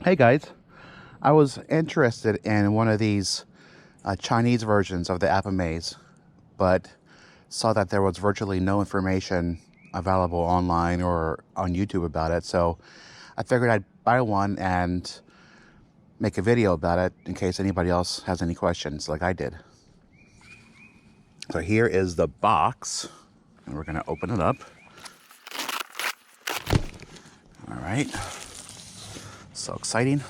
Hey guys, I was interested in one of these Chinese versions of the Apimaye, but saw that there was virtually no information available online or on YouTube about it. So I figured I'd buy one and make a video about it in case anybody else has any questions like I did. So here is the box, and we're going to open it up. All right, so exciting.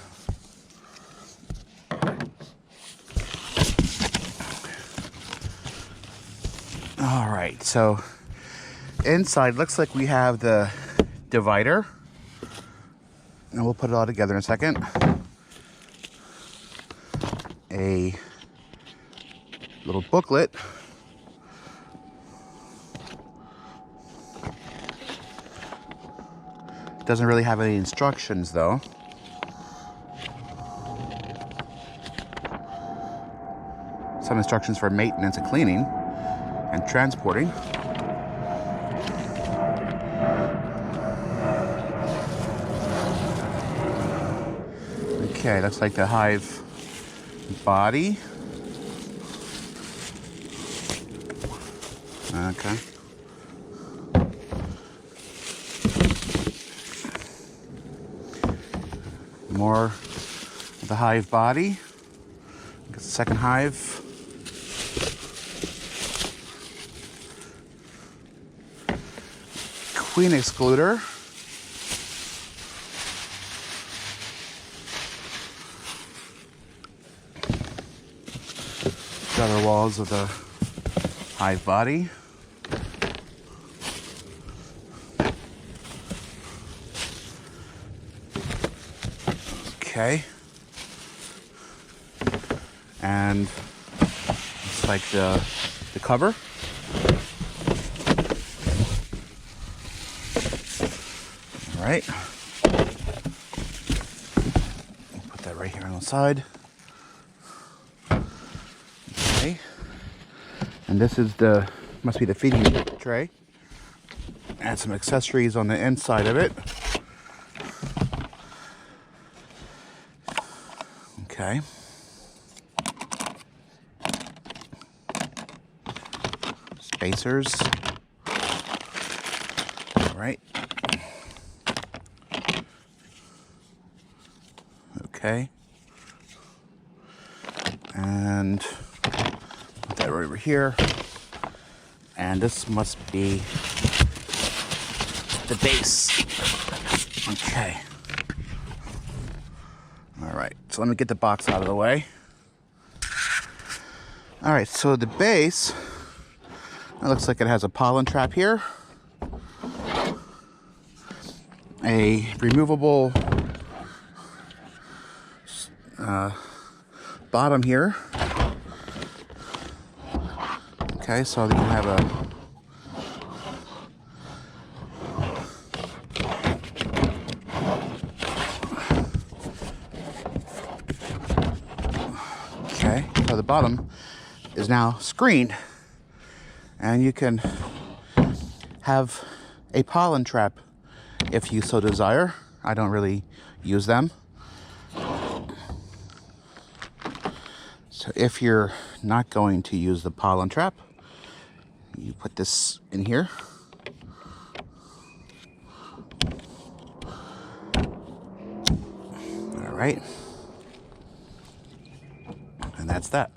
All right, so inside looks like we have the divider, and we'll put it all together in a second. A little booklet. Doesn't really have any instructions though. Some instructions for maintenance and cleaning and transporting. Okay, looks like the hive body. Okay. More of the hive body. Got the second hive. Queen excluder. The other walls of the hive body. Okay. And it's like the cover. All right. Put that right here on the side. Okay. And this is must be the feeding tray. Add some accessories on the inside of it. Okay. Spacers. All right. Okay. And put that right over here. And this must be the base. Okay. All right, so let me get the box out of the way. All right, so the base, it looks like it has a pollen trap here. A removable bottom here. Okay, so you have a so the bottom is now screened, and you can have a pollen trap if you so desire. I don't really use them. So if you're not going to use the pollen trap, you put this in here. All right. And that's that.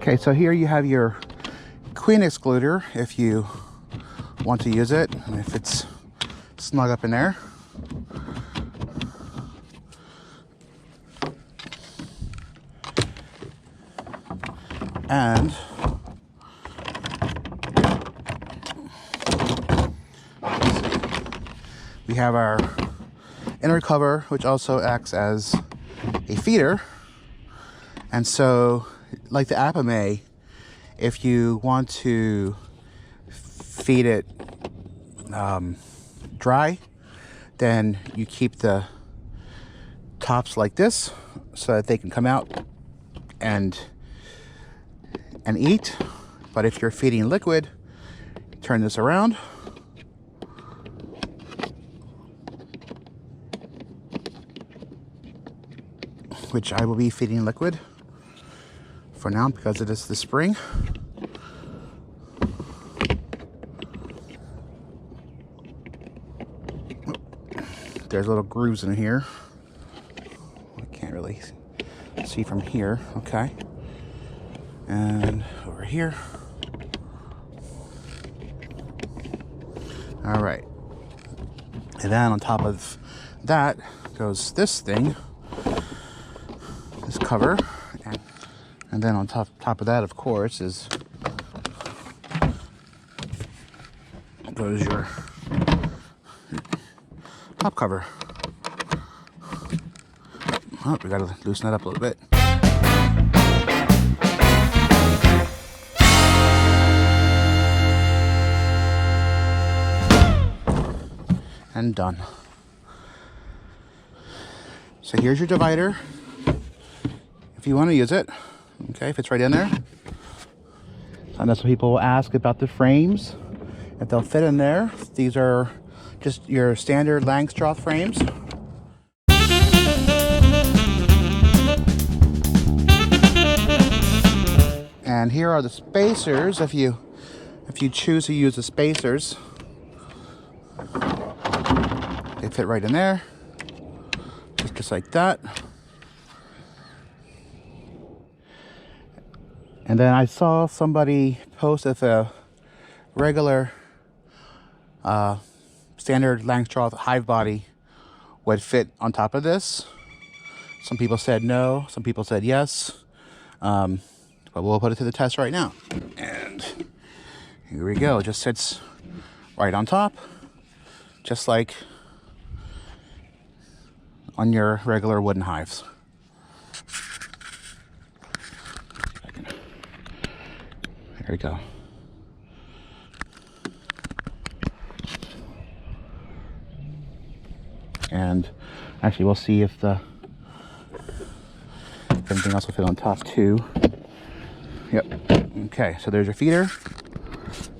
Okay, so here you have your queen excluder if you want to use it, and if it's snug up in there. And we have our inner cover, which also acts as a feeder. And so, like the Apimaye, if you want to feed it dry, then you keep the tops like this so that they can come out and eat. But if you're feeding liquid, turn this around. Which I will be feeding liquid for now because it is the spring. There's little grooves in here. I can't really see from here. Okay. And over here. All right. And then on top of that goes this thing, this cover. And then on top of that, of course, goes your top cover. Oh, we gotta loosen that up a little bit. And done. So here's your divider, if you want to use it. Okay, fits right in there. And that's what people will ask about the frames, if they'll fit in there. These are just your standard Langstroth frames. And here are the spacers. If you choose to use the spacers, they fit right in there, just like that. And then I saw somebody post if a regular standard Langstroth hive body would fit on top of this. Some people said no, some people said yes. But we'll put it to the test right now. And here we go. It just sits right on top, just like on your regular wooden hives. There we go. And actually, we'll see if anything else will fit on top too. Yep. Okay, so there's your feeder.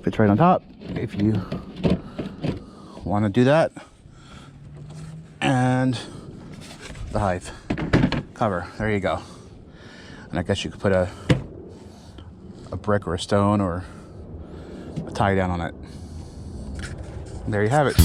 Fits right on top if you want to do that. And the hive cover. There you go. And I guess you could put a brick or a stone or a tie down on it. There you have it.